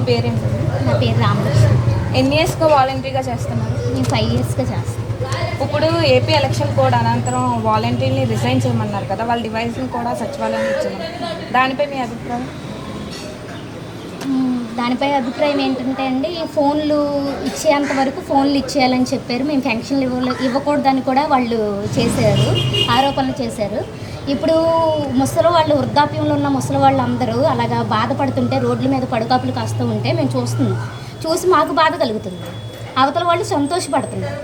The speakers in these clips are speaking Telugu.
పేరేంటండి? నా పేరు రామలక్ష్మి. ఎన్ని ఇయర్స్గా వాలంటరీగా చేస్తున్నారు? నేను 5 ఇయర్స్గా చేస్తాను. ఇప్పుడు ఏపీ ఎలక్షన్ కోడ్ అనంతరం వాలంటీర్ని రిజైన్ చేయమన్నారు కదా, వాళ్ళ డివైస్ని కూడా సచివాలయం ఇచ్చామన్నారు. దానిపై మీ అభిప్రాయం? దానిపై అభిప్రాయం ఏంటంటే అండి, ఫోన్లు ఇచ్చేంత వరకు ఫోన్లు ఇచ్చేయాలని చెప్పారు. మేము పెన్షన్లు ఇవ్వకూడదని కూడా వాళ్ళు చేశారు, ఆరోపణలు చేశారు. ఇప్పుడు ముసలి వాళ్ళు, వృద్ధాప్యంలో ఉన్న ముసలి వాళ్ళు అందరూ అలాగా బాధపడుతుంటే, రోడ్ల మీద పడుకాపులు కాస్తూ ఉంటే మేము చూసి మాకు బాధ కలుగుతుంది. అవతల వాళ్ళు సంతోషపడుతున్నారు.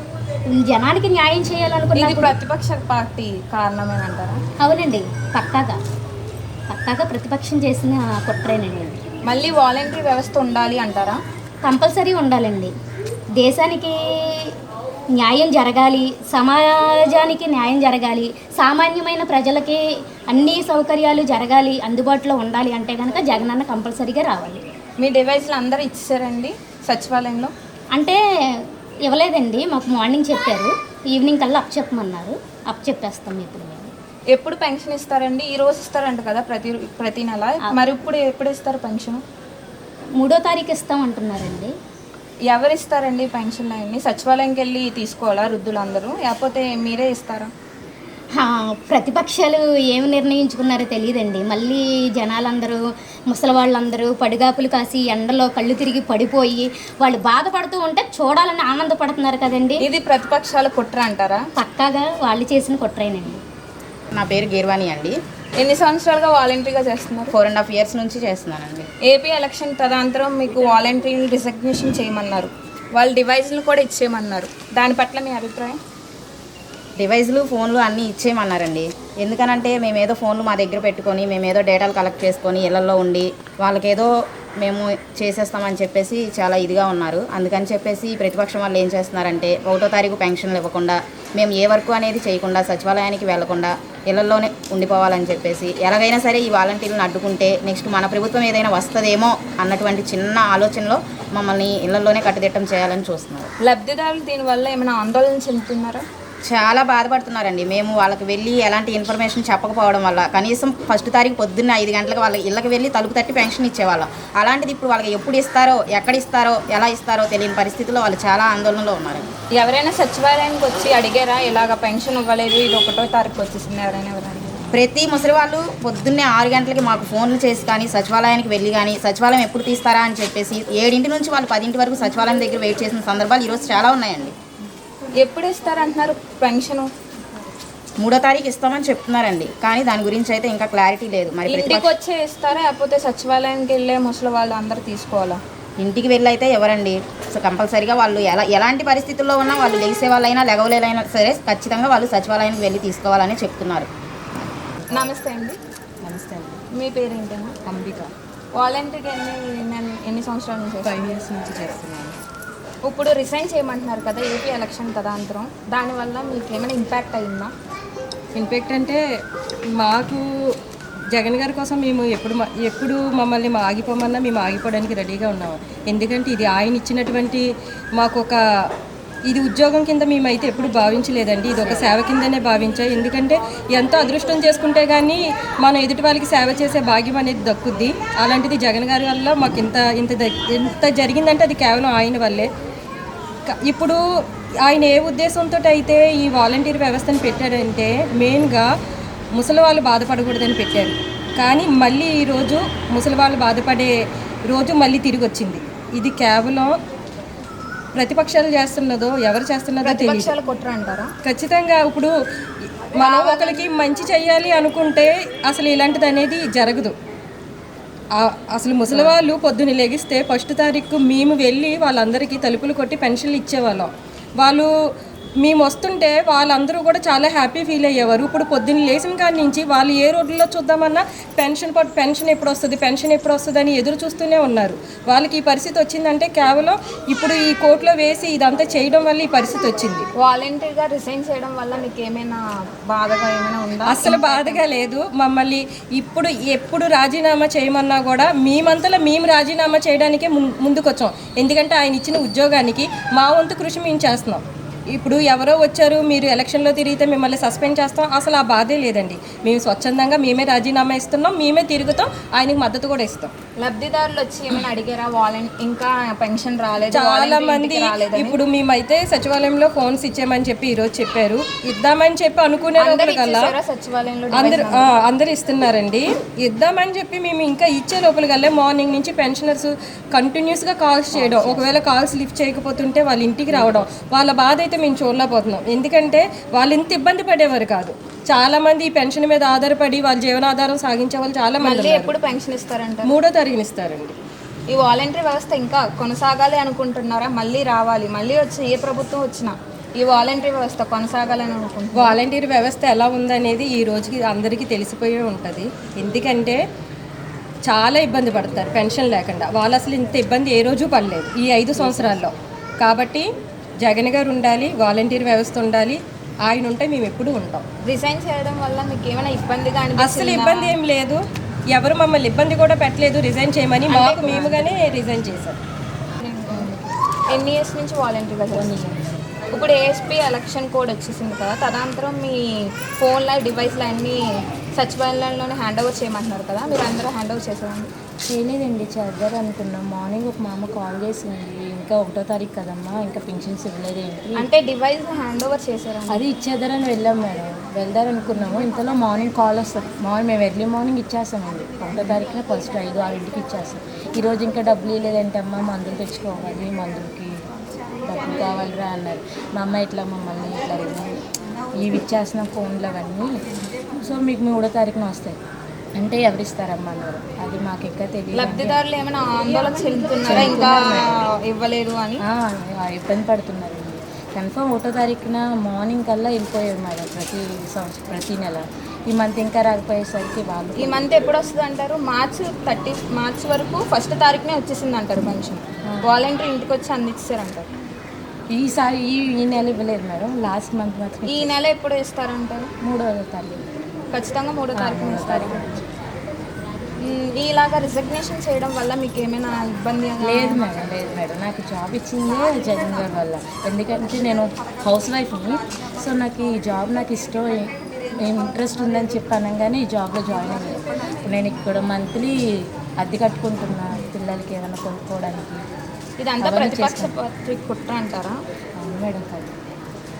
జనానికి న్యాయం చేయాలనుకున్నది ప్రతిపక్ష పార్టీ కారణమేనంటారా? అవునండి, పక్కాగా ప్రతిపక్షం చేసిన కుట్రేనండి. మళ్ళీ వాలంటరీ వ్యవస్థ ఉండాలి అంటారా? కంపల్సరీ ఉండాలండి. దేశానికి న్యాయం జరగాలి, సమాజానికి న్యాయం జరగాలి, సామాన్యమైన ప్రజలకి అన్ని సౌకర్యాలు జరగాలి, అందుబాటులో ఉండాలి అంటే కనుక జగనన్న కంపల్సరీగా రావాలి. మీ డివైస్లు అందరూ ఇచ్చారండి సచివాలయంలో? అంటే ఇవ్వలేదండి, మాకు మార్నింగ్ చెప్పారు, ఈవినింగ్ కల్లా చెప్పమన్నారు. చెప్పేస్తాం. ఇప్పుడు మేము ఎప్పుడు పెన్షన్ ఇస్తారండి? ఈ రోజు ఇస్తారంట కదా ప్రతి నెల. మరి ఇప్పుడు ఎప్పుడు ఇస్తారు పెన్షన్? 3వ తారీఖు ఇస్తామంటున్నారండి. ఎవరు ఇస్తారండి పెన్షన్? అన్ని సచివాలయంకి వెళ్ళి తీసుకోవాలా వృద్ధులందరూ, లేకపోతే మీరే ఇస్తారా? ప్రతిపక్షాలు ఏమి నిర్ణయించుకున్నారో తెలియదండి. మళ్ళీ జనాలందరూ, ముసలి వాళ్ళందరూ పడిగాపులు కాసి ఎండలో కళ్ళు తిరిగి పడిపోయి వాళ్ళు బాధపడుతూ ఉంటే చూడాలని ఆనందపడుతున్నారు కదండి. ఇది ప్రతిపక్షాల కుట్ర అంటారా? పక్కాగా వాళ్ళు చేసిన కుట్రేనండి. నా పేరు గీర్వాణి అండి. ఎన్ని సంవత్సరాలుగా వాలంటరీగా చేస్తున్నారు? 4.5 ఇయర్స్ నుంచి చేస్తున్నానండి. ఏపీ ఎలక్షన్ తదనంతరం మీకు వాలంటరీని రికగ్నిషన్ చేయమన్నారు, వాళ్ళ డివైజ్లు కూడా ఇచ్చేయమన్నారు. దాని పట్ల మీ అభిప్రాయం? డివైజులు, ఫోన్లు అన్నీ ఇచ్చేయమన్నారండి. ఎందుకనంటే మేమేదో ఫోన్లు మా దగ్గర పెట్టుకొని, మేమేదో డేటాలు కలెక్ట్ చేసుకొని ఇళ్లలో ఉండి వాళ్ళకేదో మేము చేసేస్తామని చెప్పేసి చాలా ఇదిగా ఉన్నారు. అందుకని చెప్పేసి ప్రతిపక్షం వాళ్ళు ఏం చేస్తున్నారంటే 1వ తారీఖు పెన్షన్లు ఇవ్వకుండా, మేము ఏ వర్క్ అనేది చేయకుండా, సచివాలయానికి వెళ్లకుండా ఇళ్లలోనే ఉండిపోవాలని చెప్పేసి, ఎలాగైనా సరే ఈ వాలంటీర్లను అడ్డుకుంటే నెక్స్ట్ మన ప్రభుత్వం ఏదైనా వస్తుందేమో అన్నటువంటి చిన్న ఆలోచనలో మమ్మల్ని ఇళ్లలోనే కట్టుదిట్టం చేయాలని చూస్తున్నారు. లబ్ధిదారులు దీనివల్ల ఏమైనా ఆందోళన చెందుతున్నారా? చాలా బాధపడుతున్నారండి. మేము వాళ్ళకి వెళ్ళి ఎలాంటి ఇన్ఫర్మేషన్ చెప్పకపోవడం వల్ల, కనీసం 1వ తారీఖు పొద్దున్న 5 గంటలకు వాళ్ళ ఇళ్ళకి వెళ్ళి తలుపు తట్టి పెన్షన్ ఇచ్చేవాళ్ళం. అలాంటిది ఇప్పుడు వాళ్ళకి ఎప్పుడు ఇస్తారో, ఎక్కడ ఇస్తారో, ఎలా ఇస్తారో తెలియని పరిస్థితిలో వాళ్ళు చాలా ఆందోళనలో ఉన్నారు. ఎవరైనా సచివాలయానికి వచ్చి అడిగారా ఇలాగ పెన్షన్ ఇవ్వలేదు, ఇది 1వ తారీఖు వచ్చేసింది? ఎవరైనా ప్రతి ముసలి వాళ్ళు పొద్దున్నే 6 గంటలకి మాకు ఫోన్లు చేసి కానీ, సచివాలయానికి వెళ్ళి కానీ, సచివాలయం ఎప్పుడు తీస్తారా అని చెప్పేసి 7 నుంచి వాళ్ళు 10 వరకు సచివాలయం దగ్గర వెయిట్ చేసిన సందర్భాలు ఈరోజు చాలా ఉన్నాయండి. ఎప్పుడు ఇస్తారంటున్నారు పెన్షను? 3వ తారీఖు ఇస్తామని చెప్తున్నారండి, కానీ దాని గురించి అయితే ఇంకా క్లారిటీ లేదు. మరి ఇంటికి వచ్చే ఇస్తారా, లేకపోతే సచివాలయానికి వెళ్ళే ముసలి వాళ్ళు అందరూ తీసుకోవాలా? ఇంటికి వెళ్ళి అయితే ఎవరండి, సో కంపల్సరీగా వాళ్ళు ఎలాంటి పరిస్థితుల్లో ఉన్నా, వాళ్ళు లెగిసే వాళ్ళైనా లెగవలేదైనా సరే ఖచ్చితంగా వాళ్ళు సచివాలయానికి వెళ్ళి తీసుకోవాలని చెప్తున్నారు. నమస్తే అండి. నమస్తే అండి. మీ పేరేంటన్నా? అంబిక. వాలంటీర్గా ఎన్ని సంవత్సరాల నుంచి? 5 ఇయర్స్ నుంచి చేస్తున్నాను. ఇప్పుడు రిజైన్ చేయమంటున్నారు కదా ఏపీ ఎలక్షన్ తదనంతరం, దానివల్ల మీకు ఏమైనా ఇంపాక్ట్ అయిందా? ఇంపాక్ట్ అంటే మాకు జగన్ గారి కోసం మేము ఎప్పుడు మమ్మల్ని ఆగిపోమన్నా మేము ఆగిపోవడానికి రెడీగా ఉన్నాము. ఎందుకంటే ఇది ఆయన ఇచ్చినటువంటి మాకు ఇది ఉద్యోగం కింద మేమైతే ఎప్పుడు భావించలేదండి. ఇది ఒక సేవ కిందనే భావించాం. ఎందుకంటే ఎంతో అదృష్టం చేసుకుంటే కానీ మనం ఎదుటి వాళ్ళకి సేవ చేసే భాగ్యం అనేది దక్కుద్ది. అలాంటిది జగన్ గారి వల్ల మాకు ఇంత జరిగిందంటే అది కేవలం ఆయన వల్లే. ఇప్పుడు ఆయన ఏ ఉద్దేశంతో అయితే ఈ వాలంటీర్ వ్యవస్థను పెట్టాడంటే మెయిన్గా ముసలి వాళ్ళు బాధపడకూడదని పెట్టారు. కానీ మళ్ళీ ఈరోజు ముసలి వాళ్ళు బాధపడే రోజు మళ్ళీ తిరిగి వచ్చింది. ఇది కేవలం ప్రతిపక్షాలు చేస్తున్నదో ఎవరు చేస్తున్నదో తెలియదు. కుట్ర అంటారా? ఖచ్చితంగా. ఇప్పుడు మనం ఒకరికి మంచి చేయాలి అనుకుంటే అసలు ఇలాంటిది అనేది జరగదు. అసలు ముసలి వాళ్ళు పొద్దున్న లెగిస్తే 1వ తారీఖు మేము వెళ్ళి వాళ్ళందరికీ తలుపులు కొట్టి పెన్షన్లు ఇచ్చేవాళ్ళం. వాళ్ళు మేము వస్తుంటే వాళ్ళందరూ కూడా చాలా హ్యాపీ ఫీల్ అయ్యేవారు. ఇప్పుడు పొద్దున్న లేచిన కాడి నుంచి వాళ్ళు ఏ రోడ్లలో చూద్దామన్నా పెన్షన్ ఎప్పుడు వస్తుంది అని ఎదురు చూస్తూనే ఉన్నారు. వాళ్ళకి ఈ పరిస్థితి వచ్చిందంటే కేవలం ఇప్పుడు ఈ కోర్టులో వేసి ఇదంతా చేయడం వల్ల ఈ పరిస్థితి వచ్చింది. వాలంటీర్గా రిజైన్ చేయడం వల్ల మీకు ఏమైనా బాధగా ఏమైనా ఉందా? అసలు బాధగా లేదు. మమ్మల్ని ఎప్పుడు రాజీనామా చేయమన్నా కూడా మేమంతలో మేము రాజీనామా చేయడానికే ముందుకొచ్చాం. ఎందుకంటే ఆయన ఇచ్చిన ఉద్యోగానికి మా వంతు కృషి మేము చేస్తున్నాం. ఇప్పుడు ఎవరో వచ్చారు మీరు ఎలక్షన్లో తిరిగితే మిమ్మల్ని సస్పెండ్ చేస్తాం, అసలు ఆ బాధే లేదండి. మేము స్వచ్ఛందంగా మేమే రాజీనామా ఇస్తున్నాం, మేమే తిరుగుతాం, ఆయనకి మద్దతు కూడా ఇస్తాం. లబ్ధిదారులు వచ్చి ఏమైనా అడిగారా ఇంకా పెన్షన్ రాలేదు, చాలా మంది ఇప్పుడు మేమైతే సచివాలయంలో ఫోన్స్ ఇచ్చామని చెప్పి ఈరోజు చెప్పారు, ఇద్దామని చెప్పి అనుకునే లోపల కల్లా సచివాలయంలో అందరు ఇస్తున్నారండి. ఇద్దామని చెప్పి మేము ఇంకా ఇచ్చే లోపల కల్లా మార్నింగ్ నుంచి పెన్షనర్స్ కంటిన్యూస్గా కాల్స్ చేయడం, ఒకవేళ కాల్స్ లిఫ్ట్ చేయకపోతుంటే వాళ్ళ ఇంటికి రావడం, వాళ్ళ బాధ అయితే మేము చూడలేకపోతున్నాం. ఎందుకంటే వాళ్ళు ఇంత ఇబ్బంది పడేవారు కాదు. చాలా మంది ఈ పెన్షన్ మీద ఆధారపడి వాళ్ళ జీవనాధారం సాగించే వాళ్ళు చాలా మంది. ఎప్పుడు పెన్షన్ ఇస్తారంట? 3వ తారీఖున ఇస్తారండి. ఈ వాలంటరీ వ్యవస్థ ఇంకా కొనసాగాలి అనుకుంటున్నారా? మళ్ళీ రావాలి, మళ్ళీ వచ్చి ఏ ప్రభుత్వం వచ్చినా ఈ వాలంటరీ వ్యవస్థ కొనసాగాలని అనుకుంటున్నారు? వాలంటీర్ వ్యవస్థ ఎలా ఉందనేది ఈ రోజుకి అందరికీ తెలిసిపోయే ఉంటుంది. ఎందుకంటే చాలా ఇబ్బంది పడతారు పెన్షన్ లేకుండా. వాళ్ళు అసలు ఇంత ఇబ్బంది ఏ రోజు పడలేదు ఈ 5 సంవత్సరాల్లో. కాబట్టి జగన్ గారు ఉండాలి, వాలంటీర్ వ్యవస్థ ఉండాలి, ఆయన ఉంటే మేము ఎప్పుడు ఉంటాం. రిజైన్ చేయడం వల్ల మీకు ఏమైనా ఇబ్బందిగా అసలు ఇబ్బంది ఏం లేదు, ఎవరు మమ్మల్ని ఇబ్బంది కూడా పెట్టలేదు రిజైన్ చేయమని. మాకు మేముగానే రిజైన్ చేశాం. ఎన్ని ఇయర్స్ నుంచి వాలంటీర్గా చేస్తున్నారు? ఇప్పుడు ఏఎస్పీ ఎలక్షన్ కోడ్ వచ్చేసింది కదా, తదనంతరం మీ ఫోన్లో డివైస్లు అన్నీ సచివాలయంలోనే హ్యాండ్ ఓవర్ చేయమంటున్నారు కదా, మీరు అందరూ హ్యాండ్ ఓవర్ చేసేవాళ్ళు? చేయలేదండి, చేద్దారు అనుకున్నాం. మార్నింగ్ ఒక మా అమ్మ కాల్ చేసింది, ఇంకా 1వ తారీఖు కదమ్మా, ఇంకా పెన్షన్స్ ఇవ్వలేదేంటి అంటే డివైస్ హ్యాండ్ ఓవర్ చేశారు? అది ఇచ్చేద్దారని వెళ్ళాం మేడం, వెళ్దారనుకున్నాము. ఇంతలో మార్నింగ్ కాల్ వస్తుంది. మేము ఎర్లీ మార్నింగ్ ఇచ్చేస్తామండి. 1వ తారీఖున ఫస్ట్ 5-6 ఇచ్చేస్తాం. ఈరోజు ఇంకా డబ్బులు లేదంటే అమ్మ మందులు తెచ్చుకోవాలి, మందులకి డబ్బులు కావాలిరా అన్నారు. మా అమ్మ ఇట్లా మమ్మల్ని ఇట్లా ఇవి ఇచ్చేస్తున్నాం ఫోన్లు అవన్నీ, సో మీకు 3వ తారీఖున వస్తాయి అంటే ఎవరిస్తారమ్మా అన్నారు. అది మాకు ఇంకా తెలియదు. లబ్ధిదారులు ఏమైనా ఆందోళన చెందుతున్నారా ఇంకా ఇవ్వలేదు అని? ఇబ్బంది పడుతున్నారండి. కన్ఫర్మ్ 1వ తారీఖున మార్నింగ్ కల్లా వెళ్ళిపోయారు మేడం ప్రతి నెల. ఈ మంత్ ఇంకా రాకపోయేసరికి వాళ్ళు ఈ మంత్ ఎప్పుడు వస్తుంది అంటారు? మార్చ్ వరకు 1వ తారీఖునే వచ్చేసింది అంటారు పెన్షన్. వాలంటీర్ ఇంటికి వచ్చి అందించారంటారు. ఈసారి ఈ నెల ఇవ్వలేదు మేడం, లాస్ట్ మంత్ మాత్రం. ఈ నెల ఎప్పుడు ఇస్తారంటారు? 3వ తారీఖు ఖచ్చితంగా 3వ తారీఖున ఇస్తారు. ఇలాగా రిజగ్నేషన్ చేయడం వల్ల మీకు ఏమైనా ఇబ్బంది? లేదు మేడం, నాకు జాబ్ ఇచ్చిందే జగన్ గారి వల్ల. ఎందుకంటే నేను హౌస్ వైఫ్ని, సో నాకు ఈ జాబ్ నాకు ఇష్టం, ఇంట్రెస్ట్ ఉందని చెప్పి అనగానే ఈ జాబ్లో జాయిన్ అయ్యాను. నేను ఇక్కడ మంత్లీ అద్దె కట్టుకుంటున్నా పిల్లలకి ఏమైనా కొనుక్కోవడానికి. ఇదంతా ప్రతిపక్ష కుట్ర అంటారా? అవును మేడం, కాదు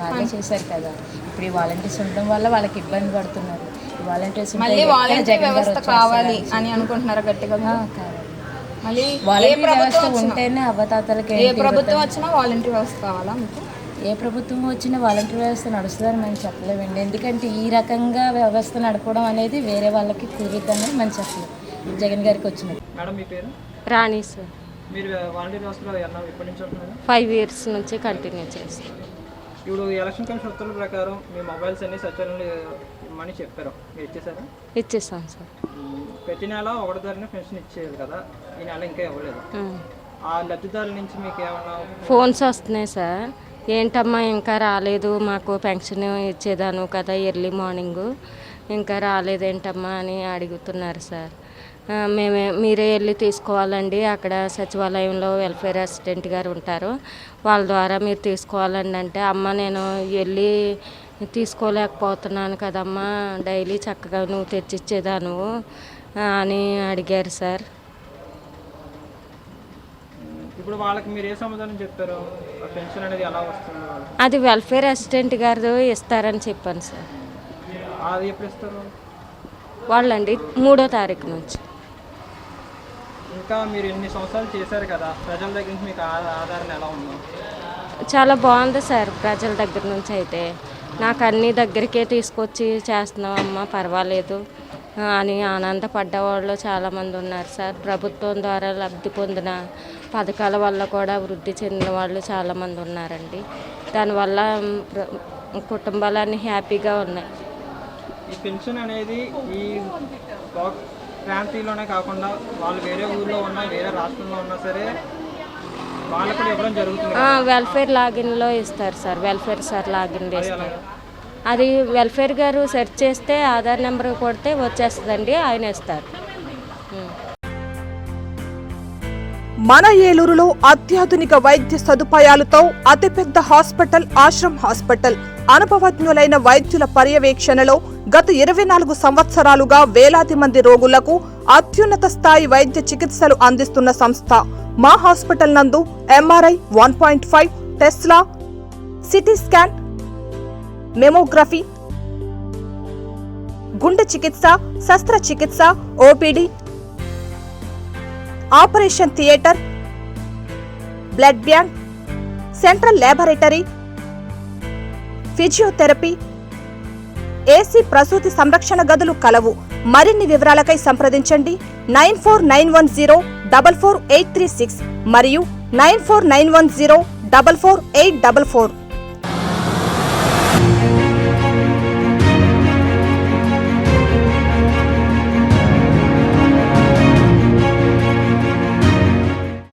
వాళ్ళే చేశారు కదా. ఇప్పుడు ఈ వాలంటీర్స్ ఉండడం వల్ల వాళ్ళకి ఇబ్బంది పడుతున్నారు. మళ్ళీ వాలంటీర్ వ్యవస్థ కావాలి అని అనుకుంటున్నారా గట్టిగా? మళ్ళీ వాలంటీర్ వ్యవస్థ ఉంటేనే అవ్వతాతలకి ఏ ప్రభుత్వం వచ్చినా వాలంటీర్ వ్యవస్థ కావాలా మీకు? ఏ ప్రభుత్వం వచ్చినా వాలంటీర్ వ్యవస్థ నడుస్తుందని మనం చెప్పలేమండి. ఎందుకంటే ఈ రకంగా వ్యవస్థ నడపడం అనేది వేరే వాళ్ళకి కుదురుద్దని మనం చెప్పలేము. జగన్ గారికి వచ్చినట్టు. మేడం మీ పేరు? రాణి సార్. మీరు వాలంటీర్ వ్యవస్థలో ఎప్పటి నుంచి ఉంటున్నారు? 5 years నుంచి కంటిన్యూ చేస్తాం. ఇప్పుడు ఎలక్షన్ కమిషన్ ఉత్తర్వుల ప్రకారం మీ మొబైల్స్ అన్ని సచివాలయంలో ఇవ్వమని చెప్పారు, మీరు ఇచ్చేసారా? ఇచ్చేస్తాం సార్. ప్రతి నెల 1వ తారీఖున పెన్షన్ ఇచ్చేయాలి కదా, ఈ నెల ఇంకా ఇవ్వలేదు. ఆ లబ్ధిదారుల నుంచి మీకు ఏమన్నా ఫోన్స్ వస్తున్నాయి సార్, ఏంటమ్మా ఇంకా రాలేదు, మాకు పెన్షన్ ఇచ్చేదాను కదా ఎర్లీ మార్నింగు, ఇంకా రాలేదేంటమ్మా అని అడుగుతున్నారు సార్. మీరే వెళ్ళి తీసుకోవాలండి, అక్కడ సచివాలయంలో వెల్ఫేర్ అసిస్టెంట్ గారు ఉంటారు, వాళ్ళ ద్వారా మీరు తీసుకోవాలండి అంటే, అమ్మ నేను వెళ్ళి తీసుకోలేకపోతున్నాను కదమ్మా, డైలీ చక్కగా నువ్వు తెచ్చిచ్చేదాను అని అడిగారు సార్. ఇప్పుడు వాళ్ళకి మీరు ఏ సమాధానం చెప్పారు? పెన్షన్ అనేది ఎలా వస్తుంది? అది వెల్ఫేర్ అసిస్టెంట్ గారు ఇస్తారని చెప్పాను సార్. అది ఎప్పుడు ఇస్తారు వాళ్ళండి? 3వ తారీఖు నుంచి. ఇంకా మీరు ఎన్ని సంవత్సరాలు చేశారు కదా, ప్రజల దగ్గర నుంచి మీకు ఆధారణ ఎలా ఉందో? చాలా బాగుంది సార్, ప్రజల దగ్గర నుంచి అయితే నాకు అన్ని దగ్గరికే తీసుకొచ్చి చేస్తున్నాం అమ్మ పర్వాలేదు అని ఆనందపడ్డ వాళ్ళు చాలామంది ఉన్నారు సార్. ప్రభుత్వం ద్వారా లబ్ధి పొందిన పథకాల వల్ల కూడా వృద్ధి చెందిన వాళ్ళు చాలామంది ఉన్నారండి. దానివల్ల కుటుంబాలన్నీ హ్యాపీగా ఉన్నాయి. ఈ పెన్షన్ అనేది ఈ ప్రాంతీయంలోనే కాకుండా వాళ్ళు వేరే ఊళ్ళో ఉన్నా వేరే రాష్ట్రంలో ఉన్నా సరే వాళ్ళకు కూడా ఇవ్వడం జరుగుతుంది. వెల్ఫేర్ లాగిన్లో ఇస్తారు సార్, వెల్ఫేర్ సార్ లాగిన్లో ఇస్తారు. అది వెల్ఫేర్ గారు సెర్చ్ చేస్తే ఆధార్ నెంబర్ కొడితే వచ్చేస్తుందండి, ఆయన ఇస్తారు. మన ఏలూరులో అత్యాధునిక వైద్య సదుపాయాలతో అతిపెద్ద హాస్పిటల్ ఆశ్రమ్ హాస్పిటల్. అనుభవజ్ఞులైన వైద్యుల పర్యవేక్షణలో గత 24 సంవత్సరాలుగా వేలాది మంది రోగులకు అత్యున్నత స్థాయి వైద్య చికిత్సలు అందిస్తున్న సంస్థ. మా హాస్పిటల్ నందు MRI 1.5, Tesla, CT scan, mammography, గుండె చికిత్స, శస్త్రచికిత్స, OPD, operation theatre, blood bank, central laboratory, physiotherapy, AC ప్రసూతి సంరక్షణ గదులు కలవు. మరిన్ని వివరాలకై సంప్రదించండి 9491044836 మరియు 9491044844.